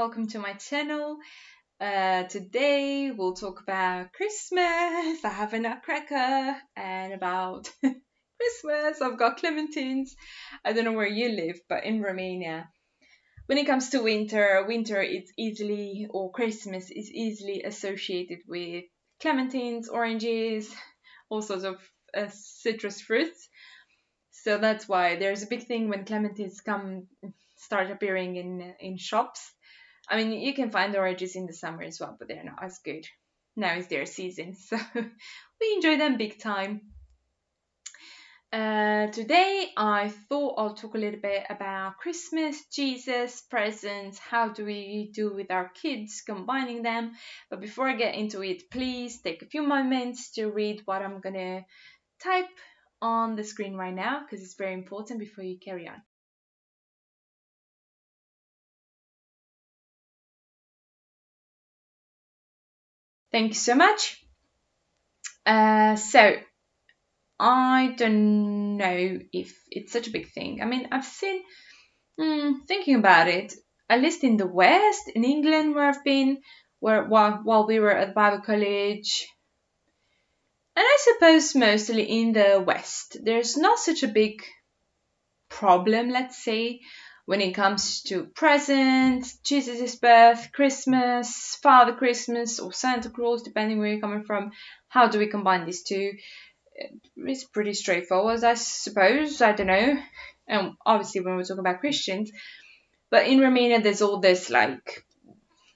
welcome to my channel. Today we'll talk about Christmas. I have a nutcracker and about Christmas. I've got clementines. I don't know where you live, but in Romania, when it comes to winter it's easily, or Christmas is easily associated with clementines, oranges, all sorts of citrus fruits. So that's why there's a big thing when clementines start appearing in shops. I mean, you can find oranges in the summer as well, but they're not as good. Now is their season, so we enjoy them big time. Today, I thought I'll talk a little bit about Christmas, Jesus, presents, how do we do with our kids, combining them. But before I get into it, please take a few moments to read what I'm gonna type on the screen right now, because it's very important before you carry on. Thank you so much. So I don't know if it's such a big thing. I mean, I've seen, thinking about it, at least in the West, in England, where I've been, while we were at Bible college, and I suppose mostly in the West, there's not such a big problem, let's say, when it comes to presents, Jesus' birth, Christmas, Father Christmas, or Santa Claus, depending where you're coming from. How do we combine these two? It's pretty straightforward, I suppose. I don't know. And obviously, when we're talking about Christians, but in Romania, there's all this, like,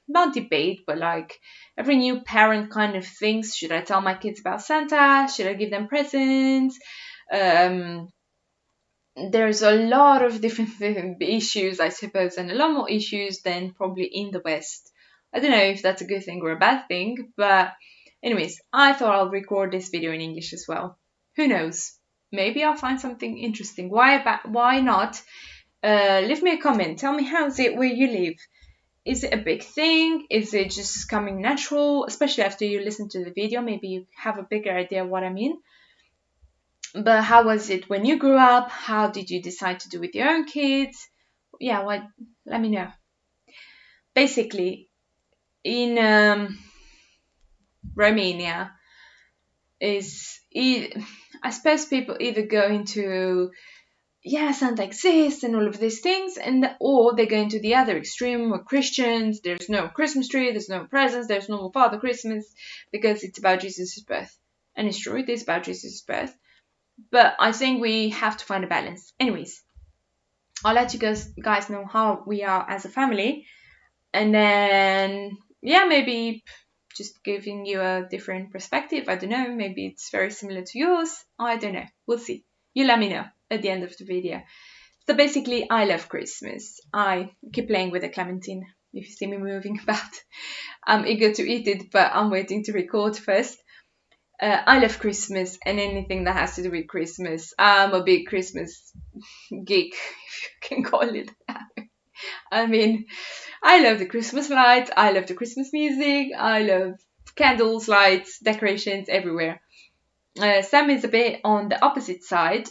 not debate, but like every new parent kind of thinks, should I tell my kids about Santa? Should I give them presents? There's a lot of different issues, I suppose, and a lot more issues than probably in the West. I don't know if that's a good thing or a bad thing, but anyways, I thought I'll record this video in English as well. Who knows? Maybe I'll find something interesting. Why not? Leave me a comment. Tell me, how's it where you live? Is it a big thing? Is it just coming natural? Especially after you listen to the video, maybe you have a bigger idea of what I mean. But how was it when you grew up? How did you decide to do with your own kids? Yeah, let me know. Basically, in Romania, I suppose people either go into, yeah, Santa exists and all of these things, or they go into the other extreme where Christians, there's no Christmas tree, there's no presents, there's no Father Christmas, because it's about Jesus' birth. And it's true, it is about Jesus' birth. But I think we have to find a balance. Anyways, I'll let you guys know how we are as a family. And then, yeah, maybe just giving you a different perspective. I don't know, maybe it's very similar to yours. I don't know. We'll see. You let me know at the end of the video. So basically, I love Christmas. I keep playing with a clementine if you see me moving about. I'm eager to eat it, but I'm waiting to record first. I love Christmas and anything that has to do with Christmas. I'm a big Christmas geek, if you can call it that. I mean, I love the Christmas lights, I love the Christmas music, I love candles, lights, decorations everywhere. Sam is a bit on the opposite side,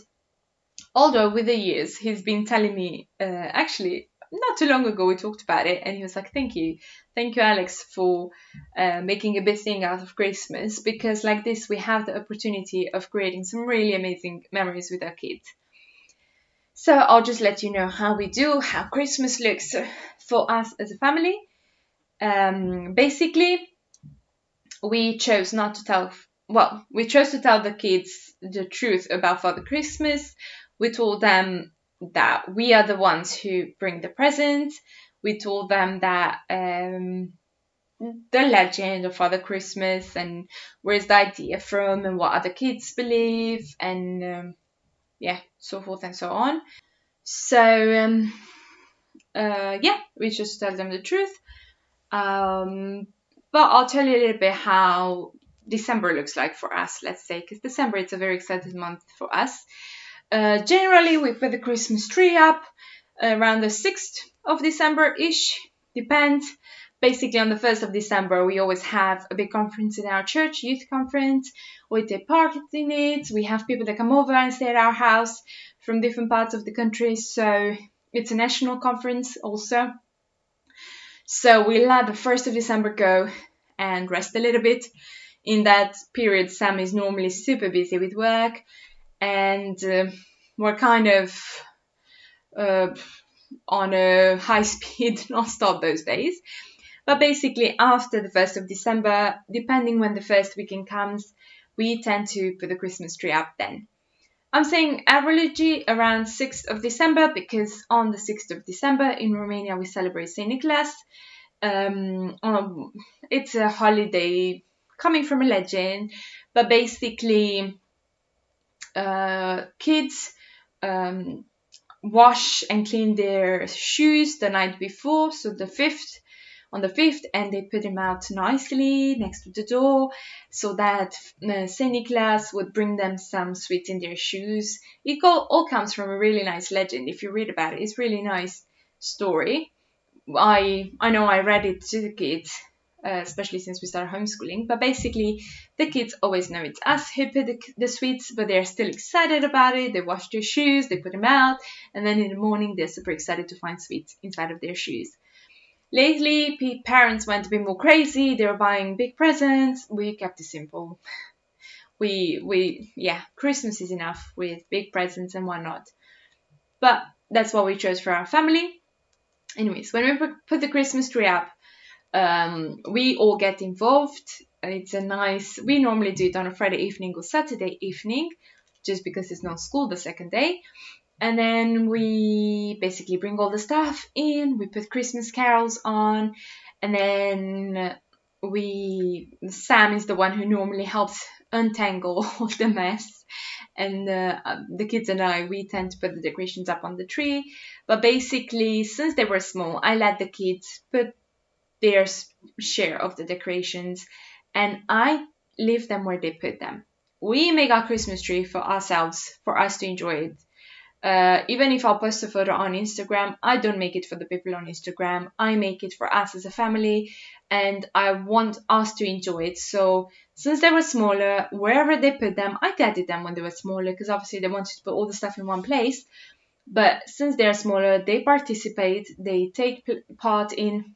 although with the years he's been telling me, actually, not too long ago we talked about it, and he was like, thank you Alex for making a big thing out of Christmas, because like this we have the opportunity of creating some really amazing memories with our kids. So I'll just let you know how Christmas looks for us as a family. Basically, we chose to tell the kids the truth about Father Christmas. We told them that we are the ones who bring the presents. We told them that the legend of Father Christmas and where's the idea from and what other kids believe, and so forth and so on. So we just tell them the truth. But I'll tell you a little bit how December looks like for us, let's say, because December is a very exciting month for us. Generally, we put the Christmas tree up around the 6th of December-ish, depends. Basically, on the 1st of December, we always have a big conference in our church, youth conference. We take part in it. We have people that come over and stay at our house from different parts of the country. So it's a national conference also. So we let the 1st of December go and rest a little bit. In that period, Sam is normally super busy with work, and we're kind of uh, on a high speed non-stop those days. But basically, after the 1st of December, depending when the first weekend comes, we tend to put the Christmas tree up then. I'm saying averagely around 6th of December because on the 6th of December in Romania we celebrate St. Nicholas. It's a holiday coming from a legend, but basically kids wash and clean their shoes the night before, so on the 5th, and they put them out nicely next to the door so that St. Nicholas would bring them some sweets in their shoes. It all comes from a really nice legend. If you read about it, it's a really nice story. I know I read it to the kids, especially since we started homeschooling, but basically the kids always know it's us who put the sweets, but they're still excited about it. They wash their shoes, they put them out, and then in the morning they're super excited to find sweets inside of their shoes. Lately, parents went a bit more crazy. They were buying big presents. We kept it simple. Christmas is enough with big presents and whatnot. But that's what we chose for our family. Anyways, when we put the Christmas tree up, we all get involved. We normally do it on a Friday evening or Saturday evening, just because it's not school the second day. And then we basically bring all the stuff in, we put Christmas carols on, and then Sam is the one who normally helps untangle all the mess. And the kids and we tend to put the decorations up on the tree. But basically, since they were small, I let the kids put their share of the decorations, and I leave them where they put them. We make our Christmas tree for ourselves, for us to enjoy it. Even if I'll post a photo on Instagram, I don't make it for the people on Instagram. I make it for us as a family, and I want us to enjoy it. So since they were smaller, wherever they put them, I guided them when they were smaller because obviously they wanted to put all the stuff in one place. But since they're smaller, they participate, they take part in,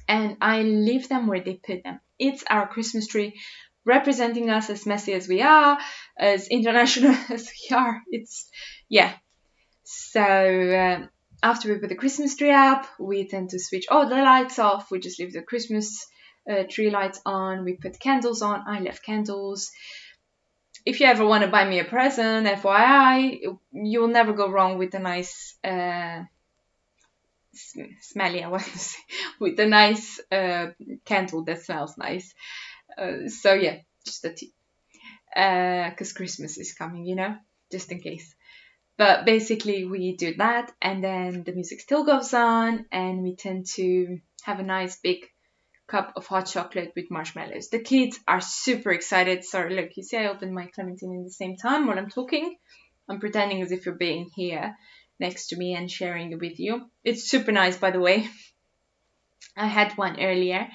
and I leave them where they put them. It's our Christmas tree, representing us as messy as we are, as international as we are. So after we put the Christmas tree up, we tend to switch all the lights off. We just leave the Christmas tree lights on. We put candles on. I left candles. If you ever want to buy me a present, FYI, you'll never go wrong with a nice smelly, I want to say, with a nice candle that smells nice. So yeah, just a tip. Because Christmas is coming, just in case. But basically we do that, and then the music still goes on, and we tend to have a nice big cup of hot chocolate with marshmallows. The kids are super excited. Sorry, look, you see I opened my clementine in the same time while I'm talking. I'm pretending as if you're being here next to me and sharing it with you. It's super nice, by the way. I had one earlier.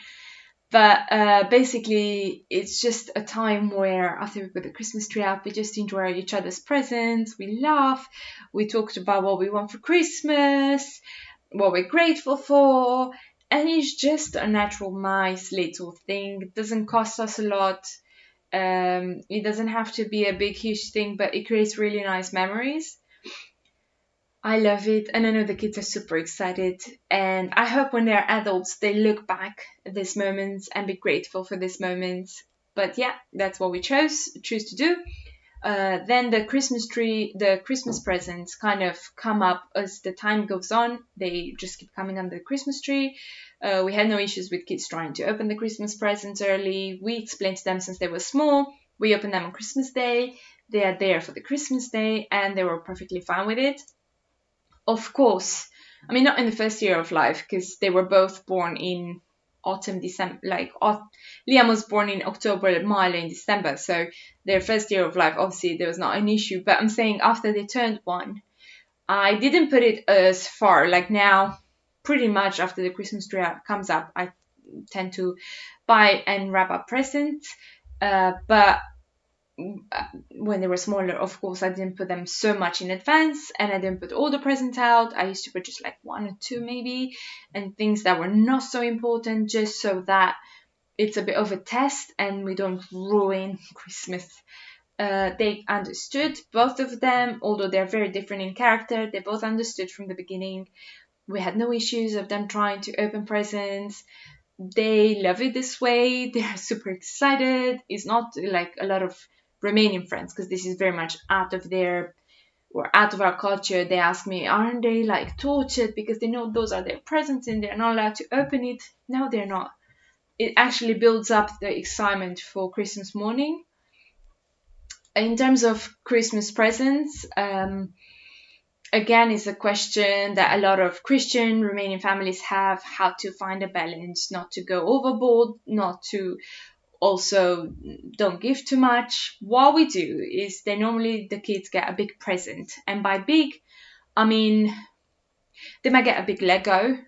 But basically, it's just a time where after we put the Christmas tree up, we just enjoy each other's presents, we laugh, we talked about what we want for Christmas, what we're grateful for, and it's just a natural, nice little thing. It doesn't cost us a lot. It doesn't have to be a big, huge thing, but it creates really nice memories. I love it, and I know the kids are super excited, and I hope when they're adults they look back at these moments and be grateful for these moments. But yeah, that's what we choose to do. Then the Christmas tree, the Christmas presents kind of come up as the time goes on. They just keep coming under the Christmas tree. We had no issues with kids trying to open the Christmas presents early. We explained to them since they were small. We opened them on Christmas Day. They are there for the Christmas Day, and they were perfectly fine with it. Of course, I mean, not in the first year of life, because they were both born in autumn, December. Liam was born in October, Milo in December, so their first year of life, obviously, there was not an issue. But I'm saying after they turned one, I didn't put it as far. Like now, pretty much after the Christmas tree comes up, I tend to buy and wrap up presents. But when they were smaller, of course, I didn't put them so much in advance, and I didn't put all the presents out. I used to put just like one or two maybe, and things that were not so important, just so that it's a bit of a test and we don't ruin Christmas. They understood, both of them, although they're very different in character, they both understood from the beginning. We had no issues of them trying to open presents. They love it this way. They're super excited. It's not like a lot of Romanian friends, because this is very much out of their or out of our culture. They ask me, aren't they like tortured because they know those are their presents and they're not allowed to open it? No, they're not. It actually builds up the excitement for Christmas morning. In terms of Christmas presents, again, it's a question that a lot of Christian Romanian families have, how to find a balance, not to go overboard, not to also don't give too much. What we do is the kids get a big present, and by big, I mean they might get a big Lego,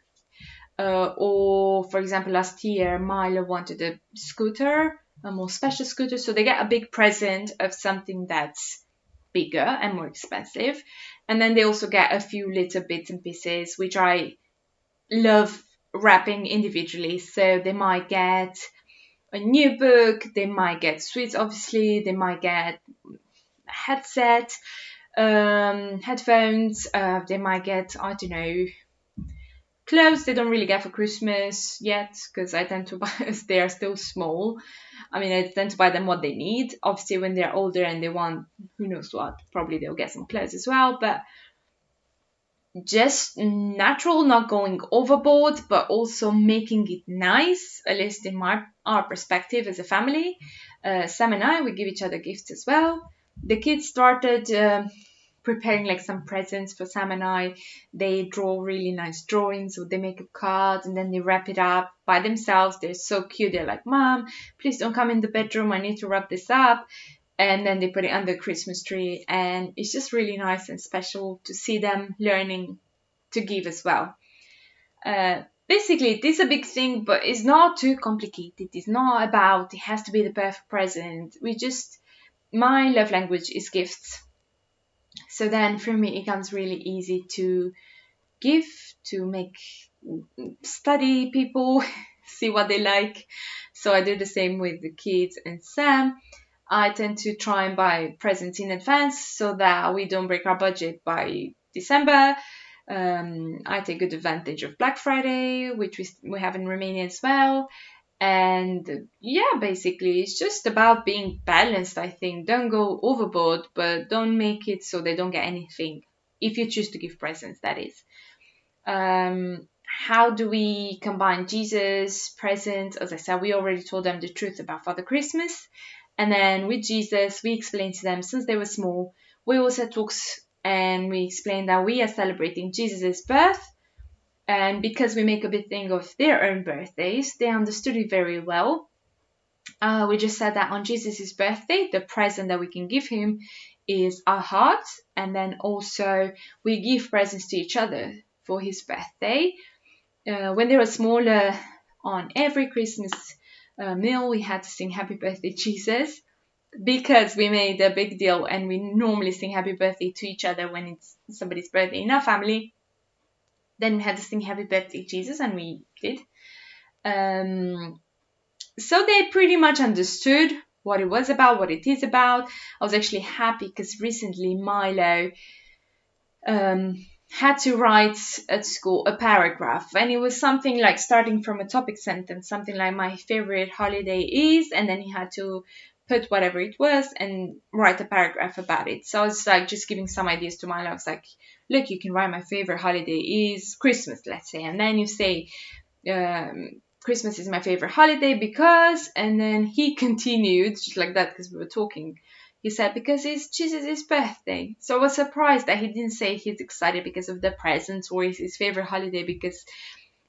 or for example, last year Milo wanted a scooter, a more special scooter, so they get a big present of something that's bigger and more expensive, and then they also get a few little bits and pieces, which I love wrapping individually. So they might get a new book, they might get sweets, obviously, they might get a headset, headphones, they might get, I don't know, clothes they don't really get for Christmas yet, because I tend to buy, they are still small. I mean, I tend to buy them what they need. Obviously, when they're older and they want who knows what, probably they'll get some clothes as well. But just natural, not going overboard, but also making it nice, at least in our perspective as a family. Sam and I, we give each other gifts as well. The kids started preparing like some presents for Sam and I. They draw really nice drawings, or they make a card and then they wrap it up by themselves. They're so cute. They're like, Mom, please don't come in the bedroom. I need to wrap this up. And then they put it under the Christmas tree, and it's just really nice and special to see them learning to give as well. Basically, it is a big thing, but it's not too complicated. It's not about it has to be the perfect present. My love language is gifts. So then for me, it comes really easy to give, to make study people, see what they like. So I do the same with the kids and Sam. I tend to try and buy presents in advance so that we don't break our budget by December. I take good advantage of Black Friday, which we have in Romania as well. And yeah, basically, it's just about being balanced, I think. Don't go overboard, but don't make it so they don't get anything. If you choose to give presents, that is. How do we combine Jesus, presents? As I said, we already told them the truth about Father Christmas. And then with Jesus, we explained to them since they were small, we also had talks and we explained that we are celebrating Jesus' birth. And because we make a big thing of their own birthdays, they understood it very well. We just said that on Jesus' birthday, the present that we can give him is our hearts. And then also we give presents to each other for his birthday. When they were smaller, on every Christmas meal, we had to sing Happy Birthday, Jesus, because we made a big deal and we normally sing Happy Birthday to each other when it's somebody's birthday in our family. Then we had to sing Happy Birthday, Jesus, and we did. So they pretty much understood what it was about, what it is about. I was actually happy because recently Milo had to write at school a paragraph, and it was something like starting from a topic sentence, something like my favorite holiday is, and then he had to put whatever it was and write a paragraph about it. So I was like just giving some ideas to Milo. I was like, look, you can write my favorite holiday is Christmas, let's say, and then you say Christmas is my favorite holiday because, and then he continued just like that because we were talking. He said, because it's Jesus' birthday. So I was surprised that he didn't say he's excited because of the presents or it's his favorite holiday because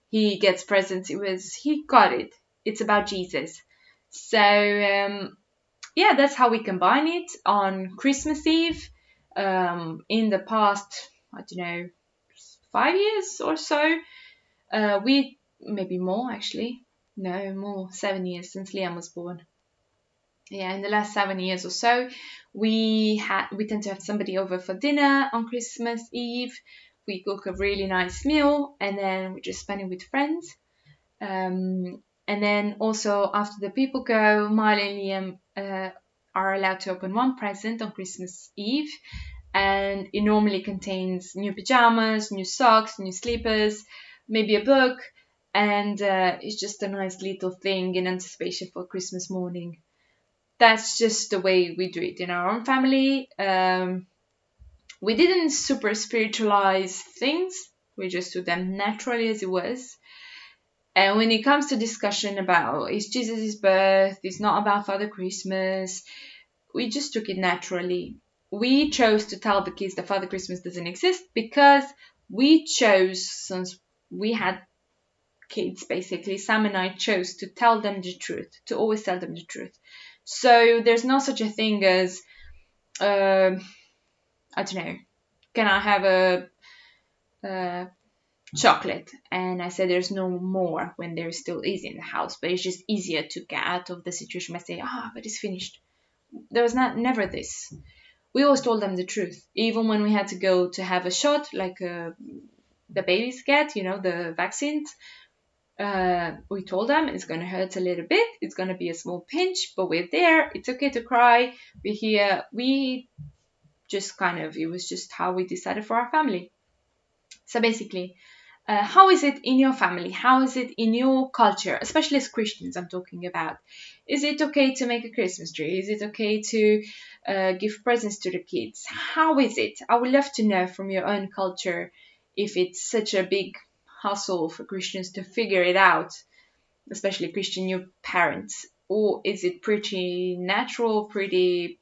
he gets presents. He got it. It's about Jesus. So, yeah, that's how we combine it on Christmas Eve. In the past, I don't know, 5 years or so, maybe more actually. No, more, 7 years since Liam was born. yeah, in the last 7 years or so, we tend to have somebody over for dinner on Christmas Eve. We cook a really nice meal, and then we just spend it with friends. And then also after the people go, Miley and Liam are allowed to open one present on Christmas Eve, and it normally contains new pajamas, new socks, new slippers, maybe a book, and it's just a nice little thing in anticipation for Christmas morning. That's just the way we do it in our own family. We didn't super spiritualize things. We just do them naturally as it was. And when it comes to discussion about is Jesus' birth, it's not about Father Christmas, we just took it naturally. We chose to tell the kids that Father Christmas doesn't exist because we chose, since we had kids basically, Sam and I chose to tell them the truth, to always tell them the truth. So there's no such a thing as, I don't know, can I have a chocolate? And I said there's no more when there still is in the house, but it's just easier to get out of the situation by saying, but it's finished. There was never this. We always told them the truth, even when we had to go to have a shot, like the babies get, the vaccines. We told them it's going to hurt a little bit, it's going to be a small pinch, but we're there, it's okay to cry, we're here. We just it was just how we decided for our family. So basically, how is it in your family? How is it in your culture, especially as Christians I'm talking about? Is it okay to make a Christmas tree? Is it okay to give presents to the kids? How is it? I would love to know from your own culture if it's such a big hassle for Christians to figure it out, especially Christian new parents, or is it pretty natural, pretty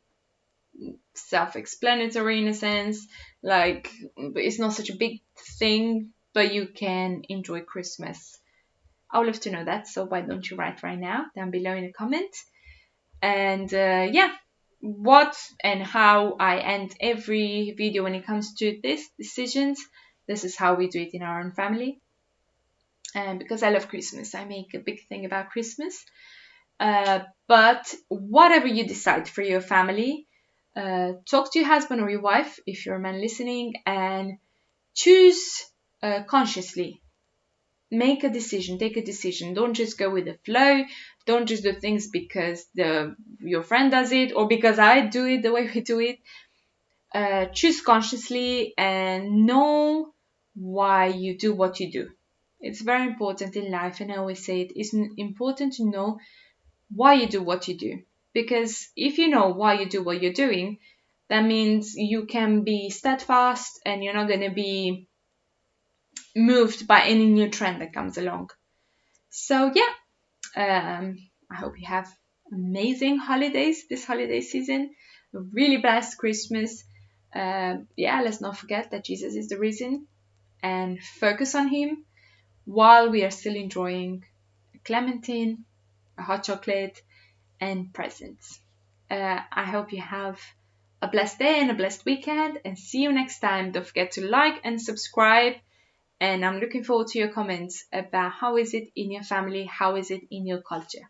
self-explanatory in a sense, like it's not such a big thing, but you can enjoy Christmas? I would love to know that, so why don't you write right now down below in the comment. And what and how I end every video when it comes to this decisions, this is how we do it in our own family. And because I love Christmas, I make a big thing about Christmas. But whatever you decide for your family, talk to your husband or your wife, if you're a man listening, and choose consciously. Make a decision, take a decision. Don't just go with the flow. Don't just do things because your friend does it or because I do it the way we do it. Choose consciously and know why you do what you do. It's very important in life, and I always say it's important to know why you do what you do. Because if you know why you do what you're doing, that means you can be steadfast and you're not going to be moved by any new trend that comes along. So I hope you have amazing holidays this holiday season, a really blessed Christmas. Let's not forget that Jesus is the reason and focus on him while we are still enjoying a clementine, a hot chocolate, and presents. I hope you have a blessed day and a blessed weekend, and see you next time. Don't forget to like and subscribe, and I'm looking forward to your comments about how is it in your family, how is it in your culture.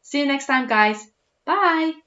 See you next time, guys. Bye!